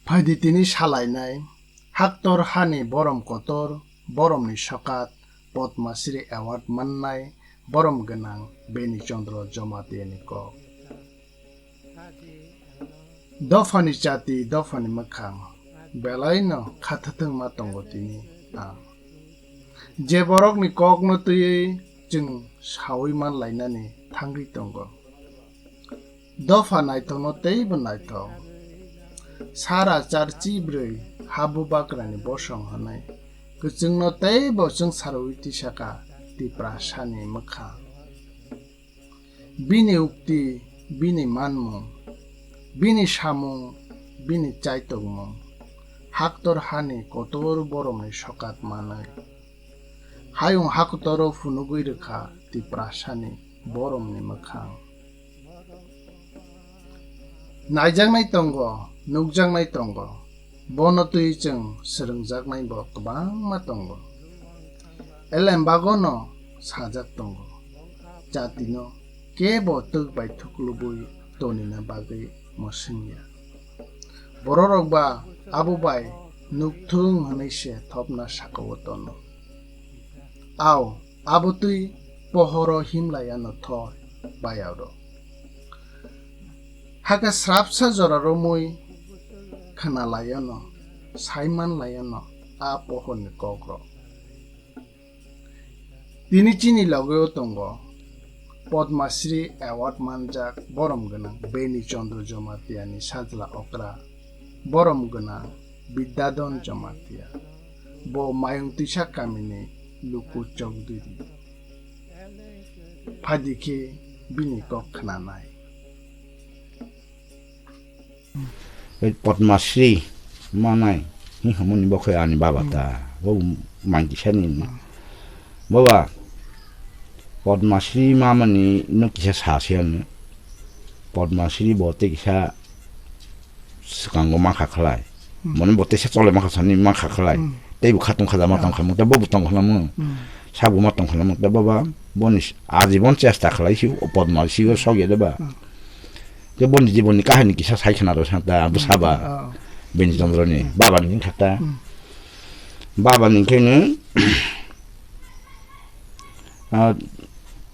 Faiditini salainai Haktor hani borom kotor boromni sokat Padma Shree Award mannai borom genang Beni Chandra Jamatia ni kok. Dofani jati dofani makhang belaino khathathung ma tongo tini ang. Je borok ni kok no tuye jeng sawi man lainani thangri tongo. Dofa naithok no teibo naithok. Sara charchi broi habu bakrani bosong hanai. Kuchung no teibo jeng sarwiti saka Tripura sani makhang. Bini ukti bini manmung. Bini samung, bini chaitongmung, haktor hani kotor boromni sokat manai. Hayung haktoro funugui rekha Tripura sani boromni makhang. Naijangnai tongo, nukjangnai tongo, bono tui jeng srengjaknai bo kwbangma tongo. Elembagono sajak tongo, jatino kebo tukbai thuklubui tonina bagui Mosingya. Bororok ba abubai nukthung hanise thopna sakawotono. Aw abutui pohoro himlayano thor bayawro. Haka srapsa joraro mui khana layano saiman layano a pohoni kokro. Tini chini logeo tongo Padma Shree Award manjak borom genang Beni Chandra Jamatia ni sajla okra borom genang Bidhya Dhan Jamatia bo mayung tisa kamini luku chokdiri phadike bini kok khananai. Padma Shree manai ni hamuni bokhe ani babata bo mangi sani bawa Padma Shree mamani no kisa sasian Padma Shree bote kisa sekango maka khalai mon bote se tole maka sani maka khalai te bu khatung khadama tong khamu te bobu tong khamu sabu ma tong khamu te baba bonis ajibon chesta khalai si Padma Shree so ge deba te bon jibon ni kahani kisa sai khana ro santa bu saba Beni Chandra ni baba ni khata baba ni kene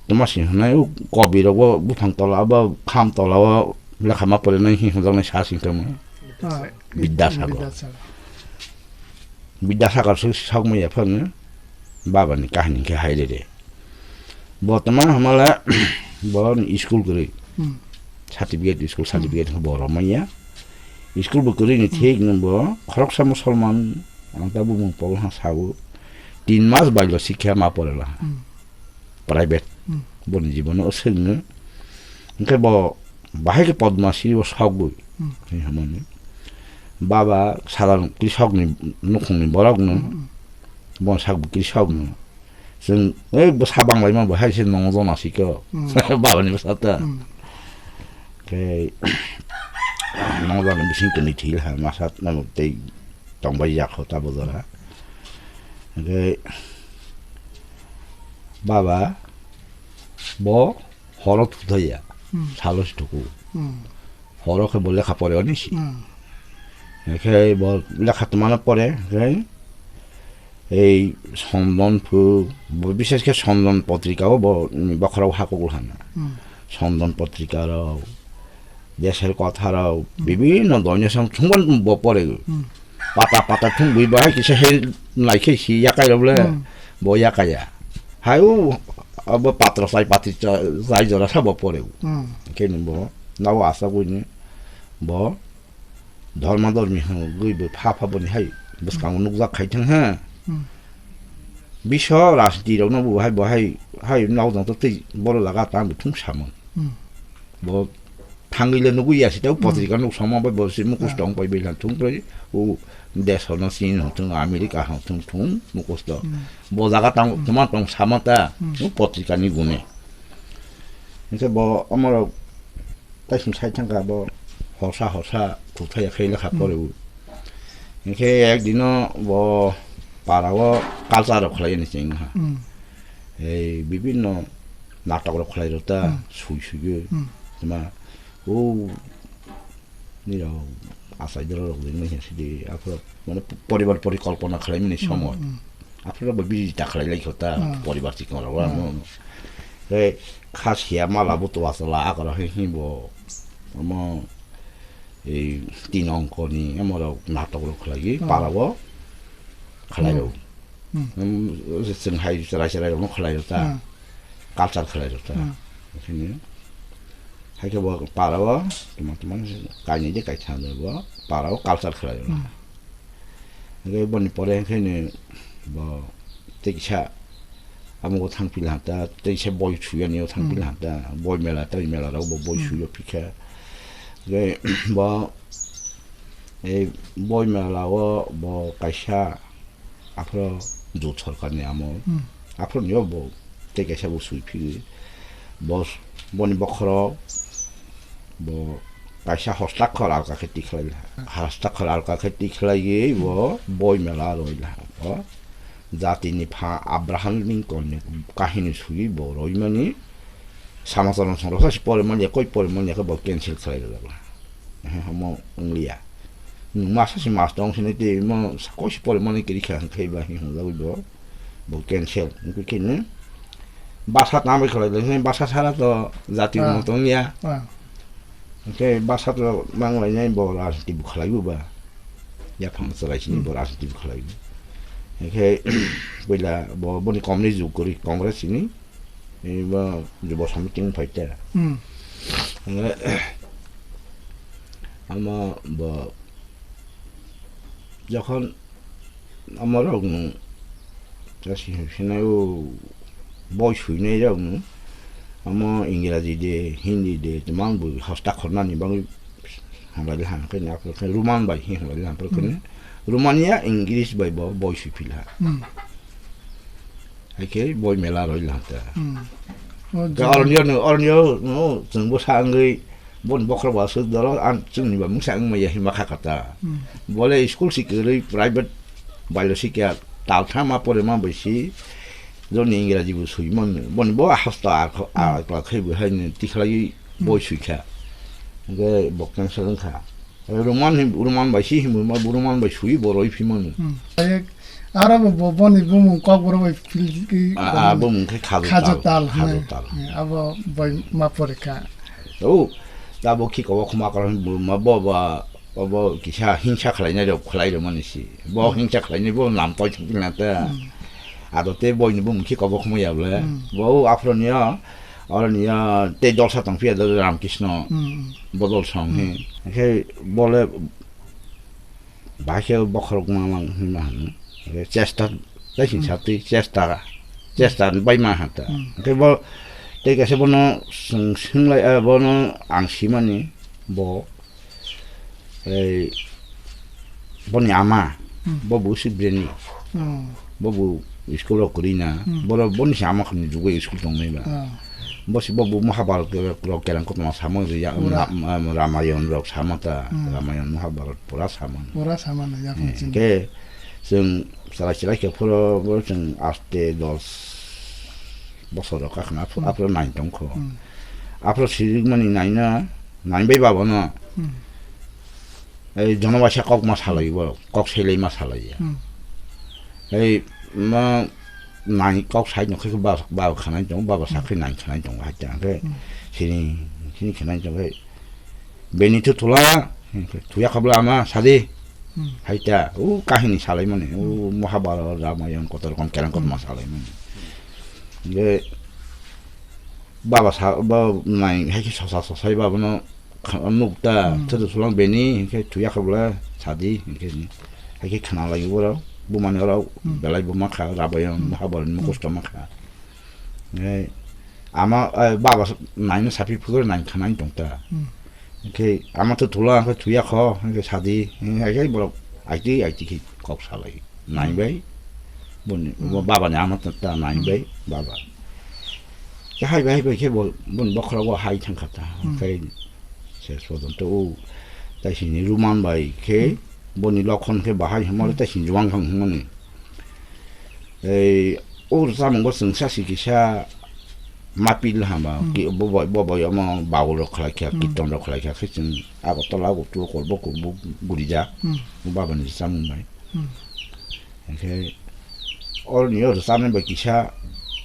Masih na eu kobi ro bu phang tola ba kham tola wa la khama pore na hi hong na sa sing tam Bidhya Sagar su sag mo ya phang baba ni kahani ke haile de botama hamala bon school guri certificate school certificate ho boro maya school bu guri ni thik no bo khorok sa musulman anta bu mo pol ha sabu 3 mas baglo sikha ma porela private bon জীবন অসেলনে nke bo bahai ke Padma Shree o sagui ni hamani baba sadan krishok ni nukhung ni borak no bon sagu krishok no sen bo sabang lai ma bahai se nong zona siko baba ni basata ke nong zona bisin ke ni thil ha masat na te tong bai yak hota bodara ke baba bo horo tuthaya salos tuku horo ke bole khapore onisi ke bo lekha tmana pore এই বিশেষ করে সন্দন পত্রিকাও বখরাও হাকুল হানা সন্দন পত্রিকারাও দেশের কথারাও বিভিন্ন দৈনিক সংবাদ পড়ে পাতা পাতা ঠুং বইবা কিছু হে লাইকে সি ইয়াকাই রবলে ব ইয়াকায়া হাইও अब पात्र साइ पाति जाय जरा सब परे केनु बो नाव आसा गुनि बो धर्म धर्मी ह गइबो फाफा बनि हाय बसकां नुकजा खाइथों हा बिस राजनीति रनो बहाय बहाय हाय नाव जंत तै बर लागा तां बुथुं सामोन बो थांगैले नुगुयासि त पत्रिका नु समाबो बसि मुकुस दं बाय बेला थुं प्रय ओ देशनो सिन हथुं अमेरिका हथुं थुं मुकुस द बो जागा तां तमा तंग सामता पत्रिका नि गुने इसे बो अमर ताइसिम साइथांगा बो हसा हसा खुथाया खैला खापरे इसे एक दिन बो पाराव कालचार खलायनि सिंग हा ए विभिन्न नाटक खलायरता सुइसुगे तमा ओ निराव 아사이들로 되는 현실이 앞으로 뭐 পরিবার পরিকল্পনা খালাইমিনি সময় 앞으로 뭐 비지다 খালাইলাই 겼다 পরিবার 지켜라고 하면 그 카시야 말아부터 와서 라가라 해히 뭐이 띠농거니 뭐라고 나도록 খালা이 빠라고 খালা이로 무슨 하이스라시라고 খালা이었다 깜짝 খালা이었다 그러니 하게 뭐 빠라고 그만큼만 가니지 가이차는 뭐 빠라고 깜짝 খালা이요 그 번이 버래 그는 뭐 되기차 아무것도 상필한다 되기차 보이 주연이요 상필한다 보이 멜라다 이멜라라고 뭐 보이 주요 피케 그뭐 보이 멜라고 뭐 가샤 앞으로 조철 같네 아무 앞으로요 뭐 되기차 뭐 수입이 뭐 뭐니 먹으러 뭐 가샤 호스타컬 알까 그티클 호스타컬 알까 그티클이 뭐 보이 멜라로이라 뭐 자티니 파 아브라함 링컨 가히니 수이 뭐 로이머니 사마서는 서로서 시벌만 예고 이벌만 예고 뭐 캔슬 클라이라고 뭐 응리야 마사시 마스동신에 뭐 사고 시벌만 이렇게 한 케이바 hin다고 뭐 캔슬 그렇게는 바사 남을 클라이는 바사 살아도 자티 뭐 동이야 오케이 바사도 망라냐 뭐 라스티 부클라이고 봐 야팡서 라시니 뭐 라스티 부클라이고 이렇게 bây 뭐 뭐니 communist 우리 congress이니 뭐 이제 뭐 삼팅 발때 아마 뭐 약간 아마라고 다시 신나요 뭐 쉬네요 아마 잉글리지데 힌디데 만 뭐 하스타 코나니 방 한가지 한 그냥 앞으로 루만 바이 한가지 한 그렇게 루마니아 잉글리시 바이 뭐 보이시 필라 이렇게 보이 멜라로 일한다 어른이요 뭐 정보 상의 뭔 먹으러 와서 들어 안 증이 뭐 무상 뭐 예히 막 갔다 원래 스쿨 시크의 프라이빗 바이러 시키야 달타마 포레만 버시 존 잉글리지 부수이면 뭐 하스타 아 그거 하는 티클이 보이시켜 그 먹는 가 루만 바시 뭐 루만 바시 보로이 피면 아랍어 보니 보면 kokborok 필기 보면 그 가졌달 아버 보이 마포리카 오 나뭐 키고 고마가는 뭐 기샤 힌차 클라이냐로 클라이르만이시 뭐 힌차 클라이니 뭐 남도 죽는다 아도 때 보이는 보면 키고 고마야 그래 뭐 앞으로냐 어른이야 때 돌사탕 피에도 남기시노 보돌성 해 볼래 바샤 버커고만 하는 চেষ্টা 대신 잡지 চেষ্টা 바이만 한다 그뭐 되게 세번은 승승라 번은 앙시만이 뭐 번이 아마 뭐 무슨 비니 뭐 스쿨로 그리나 뭐 번이 아마 그냥 누구 스쿨 동네가 뭐시 뭐 마하바르트 그렇게란 것만 사모지 야 라마연으로 사모다 라마연 마하바르트 보라 사모는 약간 게ซึ่ง 사라시라 격포로 뭐좀 아스테 dos 뭐서로 가나 앞으로 많이 동코 앞으로 지금은 나이나 나이 베바보나 에 전화와샤 꼭 마살이고 꼭 셀레마 살이야 에이 뭐 나이 꼭 사이는 그거 봐 가는 좀 봐봐 사크 나이 가는 좀 하자 그 신이 가는 좀 베니트 돌아 두약합라 아마 사디 하이자 우 가히니 살이면 우 마하바라트 라마야나 코탈 검케란 것 마살이면 이게 바바 뭐 나이 해기 서사서 사이바는 안묵다 저도 술랑 베니 이렇게 두약합라 사디 이렇게 해기 카나라 이거라 부만이라 belai bumakha 라바야나 마하바라트 무고스토 마카 네 아마 바바 나이는 사피 그걸 나이 가만히 동다 이렇게 아마도 돌아 그 두약허 이렇게 사디 이게 뭐 아이디 꼭 살아요 나이베 뭐 바바냐 아마도 다 나이베 바바 하이베 이렇게 뭐 먹으라고 하이 참 같다 그래 제소도 또 다시 루만 바이 이렇게 뭐니 로콘 그 바하이 뭐 다시 중앙강 뭐니 에 오르사는 거 승사시기샤 mapil hama ki bo yama bawro khalakya kiton ro khalakya khichin abo tolago tu korbo ko gurija baba ni samu mai ke all ni yor samen ba kisha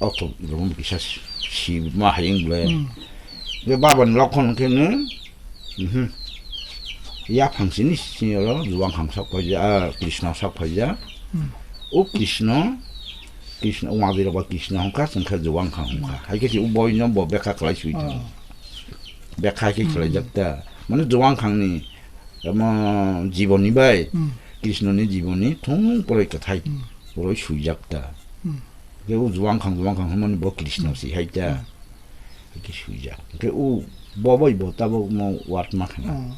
auto rum kisha si ma haying ble le baba ni lokon ke ne ya phangsin ni sinyo ruang hang sak pa ja krishna sak pa ja o krishna umadira ba krishna hongka sangkha ruang hang hongka hai ke si uboy no bo beka klai sui beka ke klai jakta mane ruang hang ni ama jiboni bai krishna ni jiboni thong pore ka thai pore sui jakta ke u ruang hang mane bo krishna si hai ta ke sui jak ke u boy tabo mo wat makna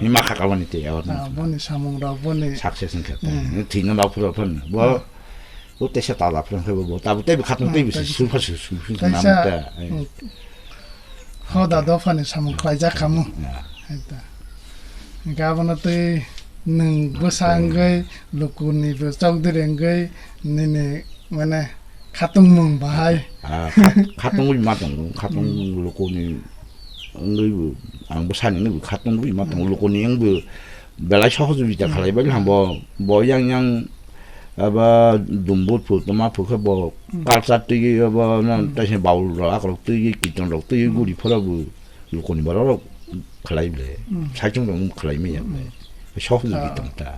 ni makaka wanite ya wat boni samung ra boni success ni kata thina la phro phan bo u te sa ta la phro bo tabo te khatun te su nam ta khoda do phani samung khlai ja kamu eta gabana te nung bosangai lokuni bo chongdirengai nene mana khatung mung bahai khatung wi matang khatung lokoni người ang bosan người khatung wi matang lokoni yang bu belai sohoj bi ta khalai bal hambo bo yang aba dumbut pu tama pu kha bo kalsat ti aba na ta se baul ra ka ti ki ton ro ti guri phara bu lokoni baro khalai ble sa chung dong khalai me yang sohoj bi ta